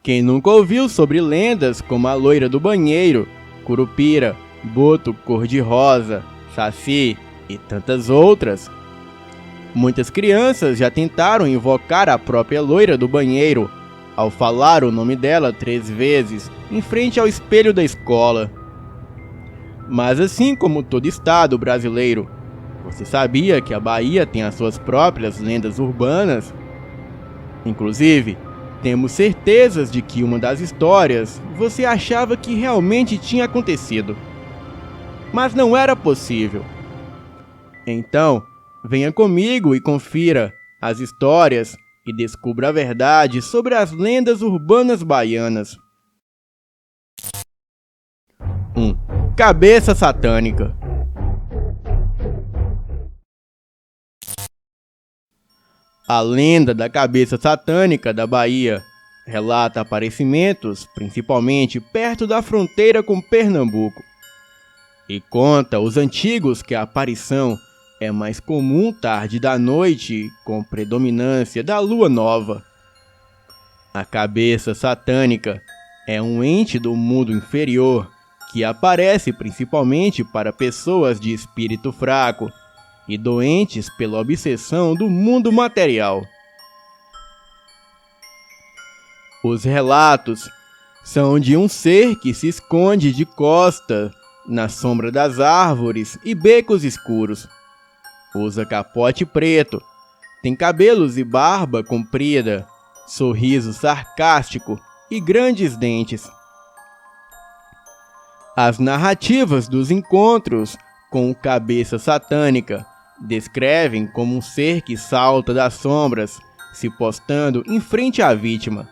Quem nunca ouviu sobre lendas como a loira do banheiro, Curupira, Boto cor-de-rosa, Saci e tantas outras? Muitas crianças já tentaram invocar a própria loira do banheiro ao falar o nome dela 3 vezes em frente ao espelho da escola. Mas assim como todo estado brasileiro, você sabia que a Bahia tem as suas próprias lendas urbanas? Inclusive, temos certezas de que uma das histórias você achava que realmente tinha acontecido, mas não era possível. Então, venha comigo e confira as histórias e descubra a verdade sobre as lendas urbanas baianas. 1. Cabeça satânica. A lenda da cabeça satânica da Bahia relata aparecimentos, principalmente perto da fronteira com Pernambuco, e conta os antigos que a aparição é mais comum tarde da noite, com predominância da lua nova. A cabeça satânica é um ente do mundo inferior que aparece principalmente para pessoas de espírito fraco e doentes pela obsessão do mundo material. Os relatos são de um ser que se esconde de costa na sombra das árvores e becos escuros. Usa capote preto, tem cabelos e barba comprida, sorriso sarcástico e grandes dentes. As narrativas dos encontros com o cabeça satânica descrevem como um ser que salta das sombras, se postando em frente à vítima,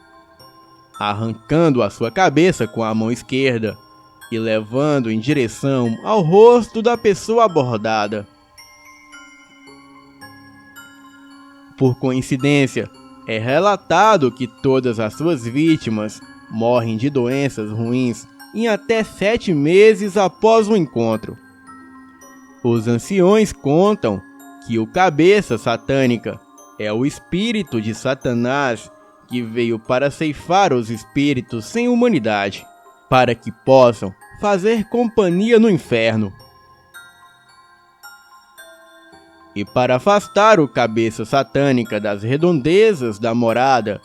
arrancando a sua cabeça com a mão esquerda e levando em direção ao rosto da pessoa abordada. Por coincidência, é relatado que todas as suas vítimas morrem de doenças ruins em até 7 meses após o encontro. Os anciões contam que o cabeça satânica é o espírito de Satanás que veio para ceifar os espíritos sem humanidade, para que possam fazer companhia no inferno. E para afastar o cabeça satânica das redondezas da morada,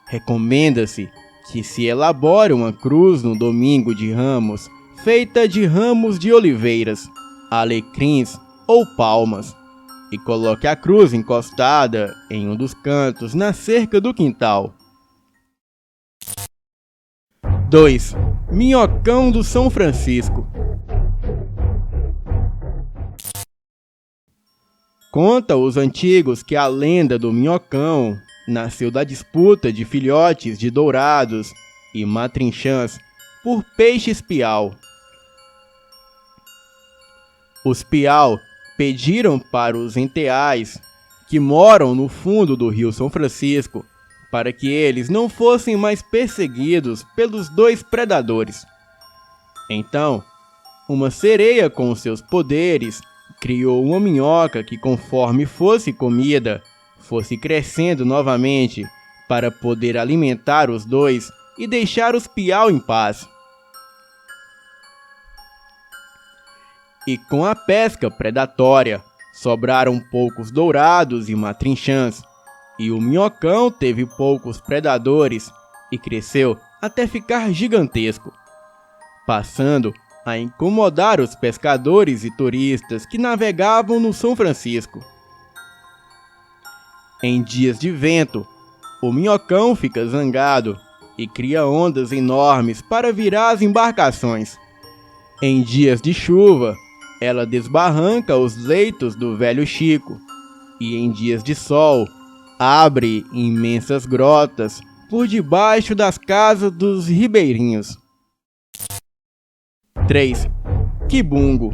recomenda-se que se elabore uma cruz no domingo de Ramos, feita de ramos de oliveiras, alecrins ou palmas, e coloque a cruz encostada em um dos cantos na cerca do quintal. 2. Minhocão do São Francisco. Conta os antigos que a lenda do minhocão nasceu da disputa de filhotes de dourados e matrinchãs por peixes piau. Os piau pediram para os enteais, que moram no fundo do rio São Francisco, para que eles não fossem mais perseguidos pelos 2 predadores. Então, uma sereia com seus poderes criou uma minhoca que, conforme fosse comida, fosse crescendo novamente para poder alimentar os 2 e deixar os piau em paz. E com a pesca predatória, sobraram poucos dourados e matrinchãs, e o minhocão teve poucos predadores e cresceu até ficar gigantesco, passando a incomodar os pescadores e turistas que navegavam no São Francisco. Em dias de vento, o minhocão fica zangado e cria ondas enormes para virar as embarcações. Em dias de chuva, ela desbarranca os leitos do Velho Chico, e em dias de sol, abre imensas grotas por debaixo das casas dos ribeirinhos. 3. Quibungo.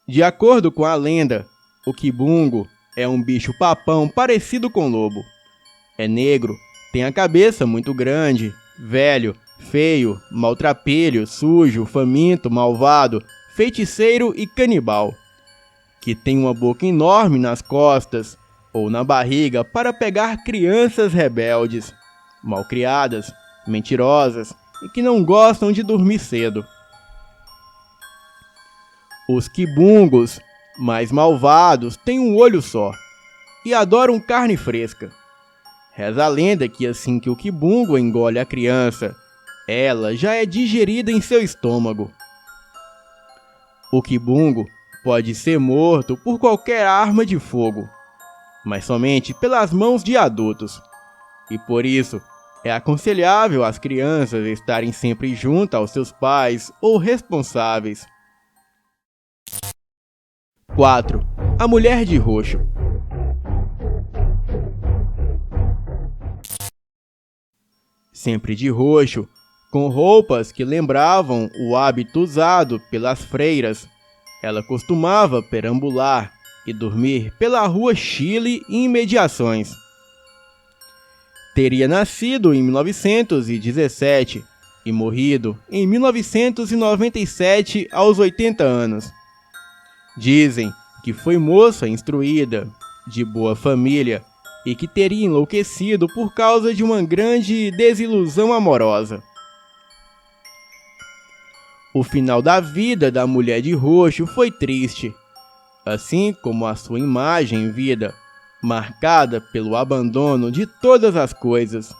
De acordo com a lenda, o quibungo é um bicho-papão parecido com lobo. É negro, tem a cabeça muito grande, velho, feio, maltrapilho, sujo, faminto, malvado, feiticeiro e canibal, que tem uma boca enorme nas costas ou na barriga para pegar crianças rebeldes, malcriadas, mentirosas e que não gostam de dormir cedo. Os quibungos, mais malvados, têm um olho só e adoram carne fresca. Reza a lenda que assim que o quibungo engole a criança, ela já é digerida em seu estômago. O quibungo pode ser morto por qualquer arma de fogo, mas somente pelas mãos de adultos. E por isso, é aconselhável as crianças estarem sempre junto aos seus pais ou responsáveis. 4. A mulher de roxo. Sempre de roxo, com roupas que lembravam o hábito usado pelas freiras, ela costumava perambular e dormir pela rua Chile e imediações. Teria nascido em 1917 e morrido em 1997 aos 80 anos. Dizem que foi moça instruída, de boa família e que teria enlouquecido por causa de uma grande desilusão amorosa. O final da vida da mulher de roxo foi triste, assim como a sua imagem em vida, marcada pelo abandono de todas as coisas.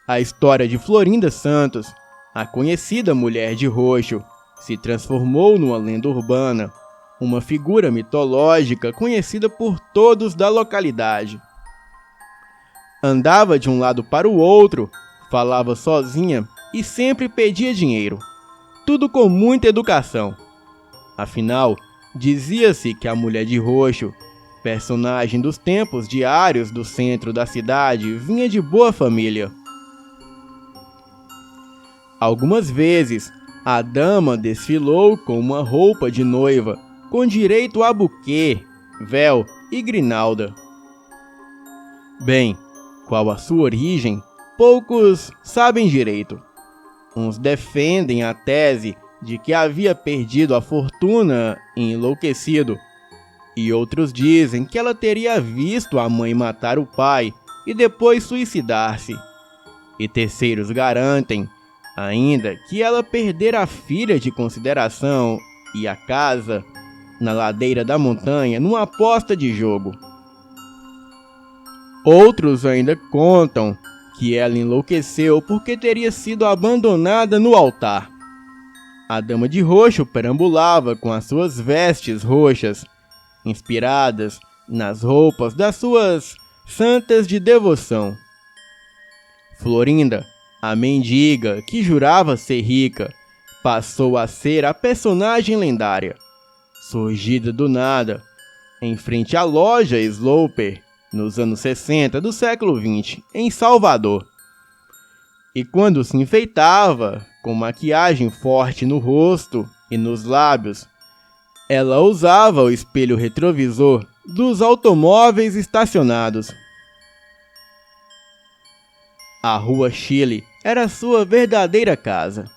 A história de Florinda Santos, a conhecida mulher de roxo, se transformou numa lenda urbana, uma figura mitológica conhecida por todos da localidade. Andava de um lado para o outro, falava sozinha e sempre pedia dinheiro, tudo com muita educação. Afinal, dizia-se que a mulher de roxo, personagem dos tempos diários do centro da cidade, vinha de boa família. Algumas vezes, a dama desfilou com uma roupa de noiva, com direito a buquê, véu e grinalda. Bem, qual a sua origem, poucos sabem direito. Uns defendem a tese de que havia perdido a fortuna e enlouquecido, e outros dizem que ela teria visto a mãe matar o pai e depois suicidar-se. E terceiros garantem ainda que ela perdera a filha de consideração e a casa na ladeira da montanha numa aposta de jogo. Outros ainda contam que ela enlouqueceu porque teria sido abandonada no altar. A dama de roxo perambulava com as suas vestes roxas, inspiradas nas roupas das suas santas de devoção. Florinda, a mendiga que jurava ser rica, passou a ser a personagem lendária, surgida do nada, em frente à loja Sloper, nos anos 60 do século XX, em Salvador. E quando se enfeitava, com maquiagem forte no rosto e nos lábios, ela usava o espelho retrovisor dos automóveis estacionados. A Rua Chile era sua verdadeira casa.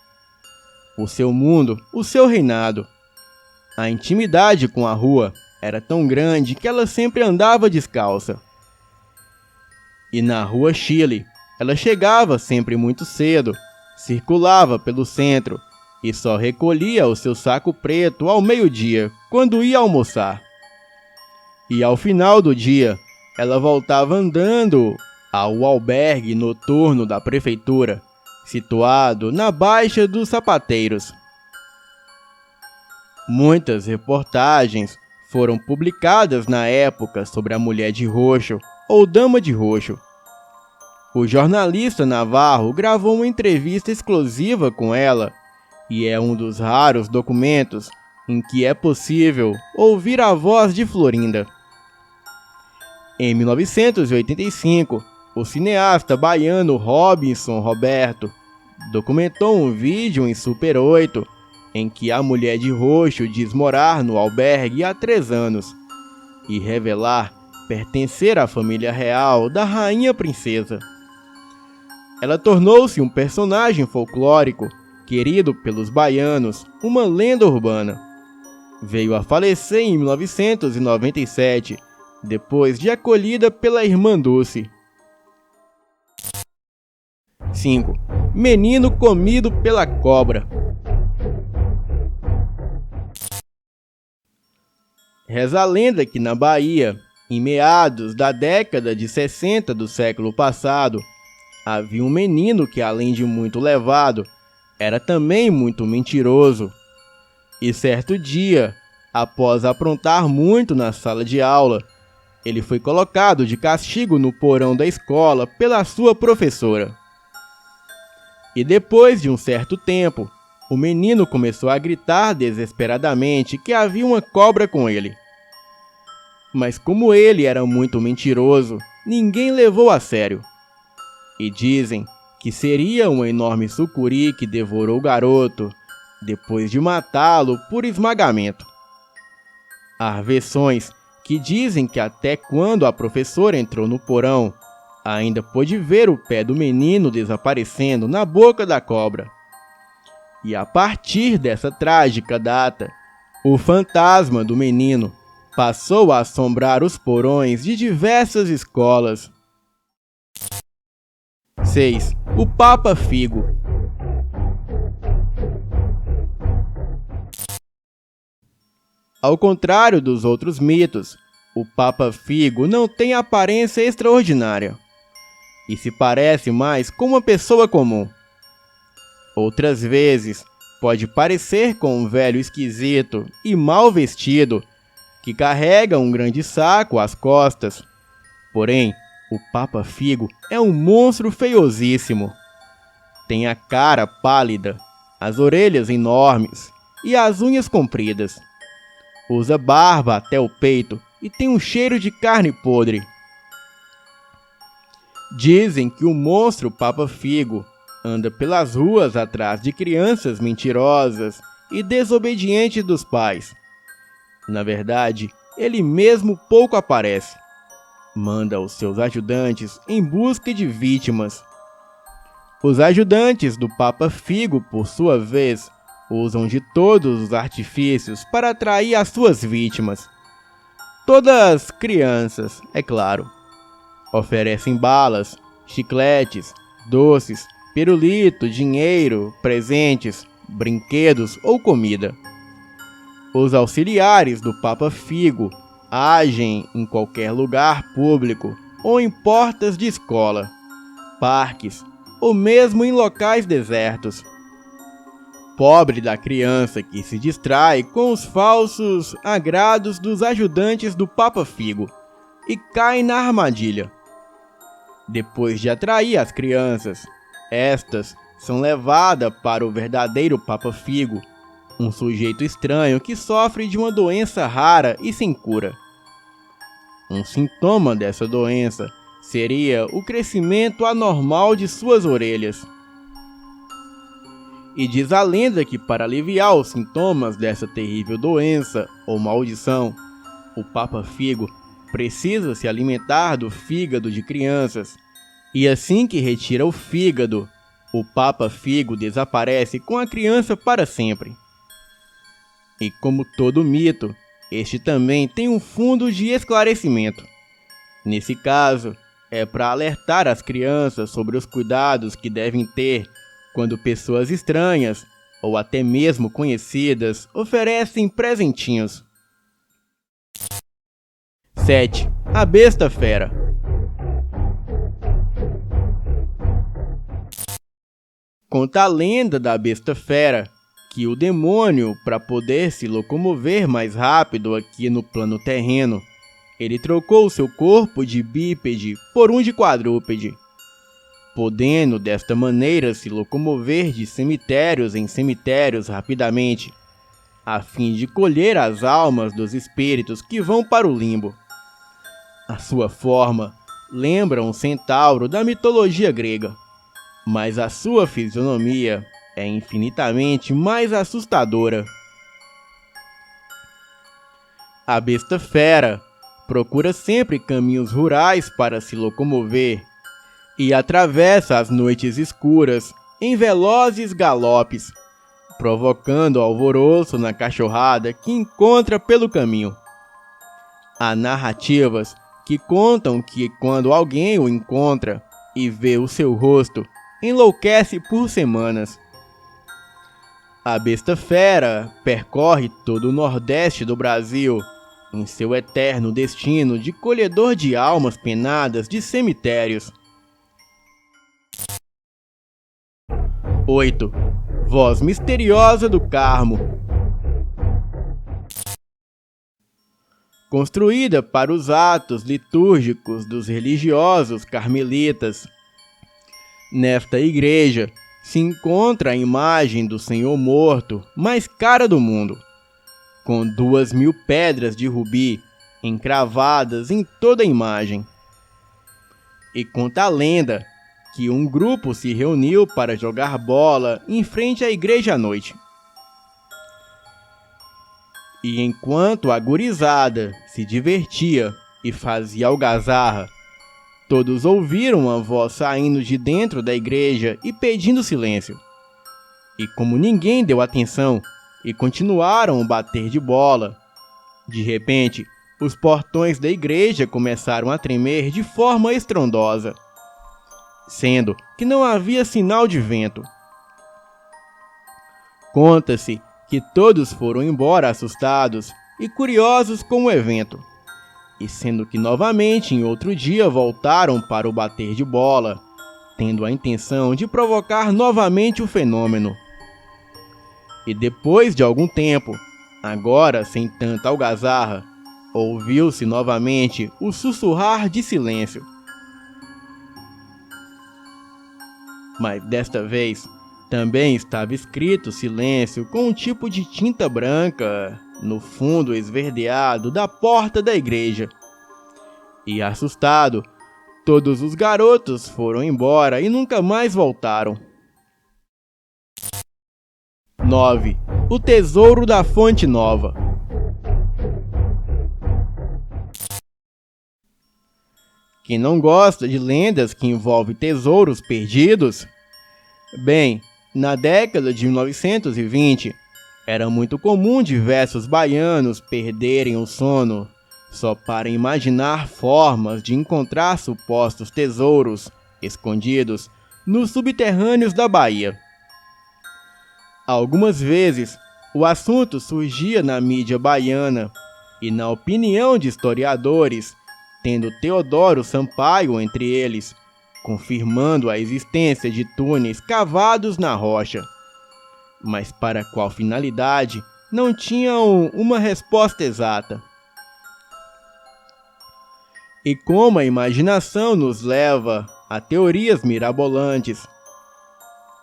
O seu mundo, o seu reinado. A intimidade com a rua era tão grande que ela sempre andava descalça. E na Rua Chile, ela chegava sempre muito cedo, circulava pelo centro e só recolhia o seu saco preto ao meio-dia, quando ia almoçar. E ao final do dia, ela voltava andando ao albergue noturno da prefeitura, situado na Baixa dos Sapateiros. Muitas reportagens foram publicadas na época sobre a mulher de roxo ou dama de roxo. O jornalista Navarro gravou uma entrevista exclusiva com ela e é um dos raros documentos em que é possível ouvir a voz de Florinda. Em 1985, o cineasta baiano Robinson Roberto documentou um vídeo em Super 8 em que a mulher de roxo diz morar no albergue há 3 anos e revelar pertencer à família real da rainha princesa. Ela tornou-se um personagem folclórico, querido pelos baianos, uma lenda urbana. Veio a falecer em 1997 depois de acolhida pela irmã Dulce. 5. Menino comido pela cobra. Reza a lenda que na Bahia, em meados da década de 60 do século passado, havia um menino que, além de muito levado, era também muito mentiroso. E certo dia, após aprontar muito na sala de aula, ele foi colocado de castigo no porão da escola pela sua professora. E depois de um certo tempo, o menino começou a gritar desesperadamente que havia uma cobra com ele. Mas como ele era muito mentiroso, ninguém levou a sério. E dizem que seria uma enorme sucuri que devorou o garoto, depois de matá-lo por esmagamento. Há versões que dizem que até quando a professora entrou no porão, ainda pôde ver o pé do menino desaparecendo na boca da cobra. E a partir dessa trágica data, o fantasma do menino passou a assombrar os porões de diversas escolas. 6. O Papa Figo. Ao contrário dos outros mitos, o Papa Figo não tem aparência extraordinária e se parece mais com uma pessoa comum. Outras vezes, pode parecer com um velho esquisito e mal vestido que carrega um grande saco às costas. Porém, o Papa Figo é um monstro feiosíssimo. Tem a cara pálida, as orelhas enormes e as unhas compridas. Usa barba até o peito e tem um cheiro de carne podre. Dizem que o monstro Papa Figo anda pelas ruas atrás de crianças mentirosas e desobedientes dos pais. Na verdade, ele mesmo pouco aparece. Manda os seus ajudantes em busca de vítimas. Os ajudantes do Papa Figo, por sua vez, usam de todos os artifícios para atrair as suas vítimas. Todas crianças, é claro. Oferecem balas, chicletes, doces, pirulito, dinheiro, presentes, brinquedos ou comida. Os auxiliares do Papa Figo agem em qualquer lugar público ou em portas de escola, parques ou mesmo em locais desertos. Pobre da criança que se distrai com os falsos agrados dos ajudantes do Papa Figo e cai na armadilha. Depois de atrair as crianças, estas são levadas para o verdadeiro Papa Figo, um sujeito estranho que sofre de uma doença rara e sem cura. Um sintoma dessa doença seria o crescimento anormal de suas orelhas. E diz a lenda que para aliviar os sintomas dessa terrível doença ou maldição, o Papa Figo precisa se alimentar do fígado de crianças, e assim que retira o fígado, o Papa Figo desaparece com a criança para sempre. E como todo mito, este também tem um fundo de esclarecimento. Nesse caso, é para alertar as crianças sobre os cuidados que devem ter quando pessoas estranhas, ou até mesmo conhecidas, oferecem presentinhos. 7. A Besta Fera. Conta a lenda da Besta Fera que o demônio, para poder se locomover mais rápido aqui no plano terreno, ele trocou seu corpo de bípede por um de quadrúpede, podendo desta maneira se locomover de cemitérios em cemitérios rapidamente, a fim de colher as almas dos espíritos que vão para o limbo. A sua forma lembra um centauro da mitologia grega, mas a sua fisionomia é infinitamente mais assustadora. A Besta Fera procura sempre caminhos rurais para se locomover e atravessa as noites escuras em velozes galopes, provocando alvoroço na cachorrada que encontra pelo caminho. Há narrativas que contam que quando alguém o encontra e vê o seu rosto, enlouquece por semanas. A besta fera percorre todo o nordeste do Brasil em seu eterno destino de colhedor de almas penadas de cemitérios. 8. Voz misteriosa do Carmo. Construída para os atos litúrgicos dos religiosos carmelitas. Nesta igreja se encontra a imagem do Senhor morto mais cara do mundo, com 2.000 pedras de rubi encravadas em toda a imagem. E conta a lenda que um grupo se reuniu para jogar bola em frente à igreja à noite. E enquanto a gurizada se divertia e fazia algazarra, todos ouviram uma voz saindo de dentro da igreja e pedindo silêncio. E como ninguém deu atenção e continuaram o bater de bola, de repente, os portões da igreja começaram a tremer de forma estrondosa, sendo que não havia sinal de vento. Conta-se que todos foram embora assustados e curiosos com o evento, e sendo que novamente em outro dia voltaram para o bater de bola, tendo a intenção de provocar novamente o fenômeno. E depois de algum tempo, agora sem tanta algazarra, ouviu-se novamente o sussurrar de silêncio. Mas desta vez, também estava escrito silêncio com um tipo de tinta branca no fundo esverdeado da porta da igreja. E assustado, todos os garotos foram embora e nunca mais voltaram. 9. O Tesouro da Fonte Nova. Quem não gosta de lendas que envolvem tesouros perdidos? Bem, na década de 1920, era muito comum diversos baianos perderem o sono só para imaginar formas de encontrar supostos tesouros escondidos nos subterrâneos da Bahia. Algumas vezes, o assunto surgia na mídia baiana e, na opinião de historiadores, tendo Teodoro Sampaio entre eles, confirmando a existência de túneis cavados na rocha. Mas para qual finalidade, não tinham uma resposta exata. E como a imaginação nos leva a teorias mirabolantes,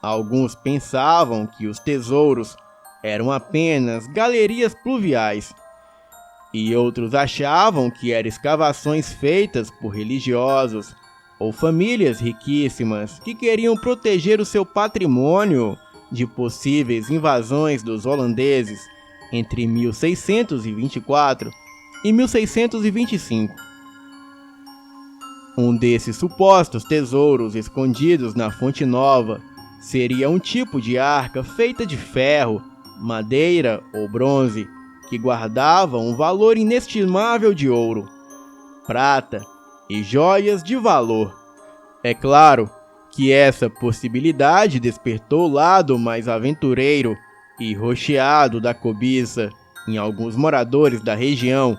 alguns pensavam que os tesouros eram apenas galerias pluviais, e outros achavam que eram escavações feitas por religiosos ou famílias riquíssimas que queriam proteger o seu patrimônio de possíveis invasões dos holandeses entre 1624 e 1625. Um desses supostos tesouros escondidos na Fonte Nova seria um tipo de arca feita de ferro, madeira ou bronze, que guardava um valor inestimável de ouro, prata e joias de valor. É claro que essa possibilidade despertou o lado mais aventureiro e rocheado da cobiça em alguns moradores da região,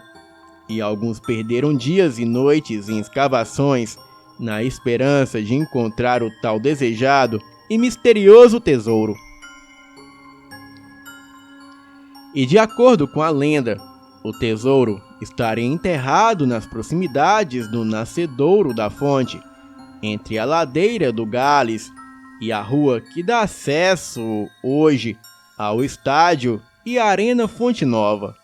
e alguns perderam dias e noites em escavações na esperança de encontrar o tal desejado e misterioso tesouro. E de acordo com a lenda, o tesouro estaria enterrado nas proximidades do nascedouro da fonte, entre a ladeira do Gales e a rua que dá acesso hoje ao estádio e à Arena Fonte Nova.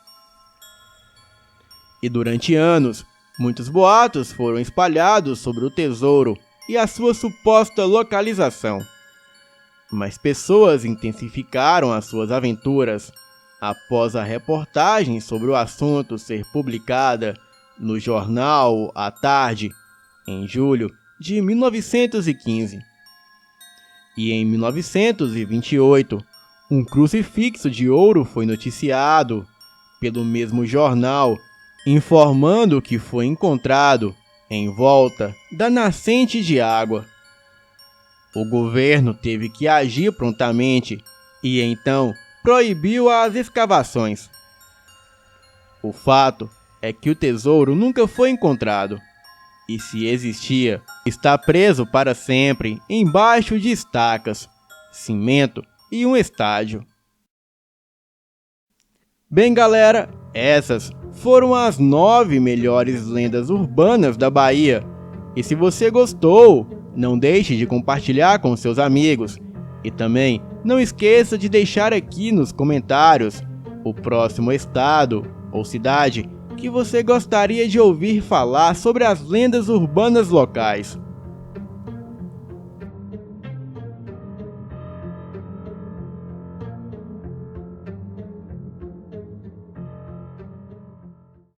E durante anos, muitos boatos foram espalhados sobre o tesouro e a sua suposta localização. Mas pessoas intensificaram as suas aventuras após a reportagem sobre o assunto ser publicada no jornal à tarde, em julho de 1915. E em 1928, um crucifixo de ouro foi noticiado pelo mesmo jornal informando que foi encontrado em volta da nascente de água. O governo teve que agir prontamente e então proibiu as escavações. O fato é que o tesouro nunca foi encontrado, e se existia, está preso para sempre embaixo de estacas, cimento e um estádio. Bem, galera, essas foram as 9 melhores lendas urbanas da Bahia. E se você gostou, não deixe de compartilhar com seus amigos. E também não esqueça de deixar aqui nos comentários o próximo estado ou cidade que você gostaria de ouvir falar sobre as lendas urbanas locais.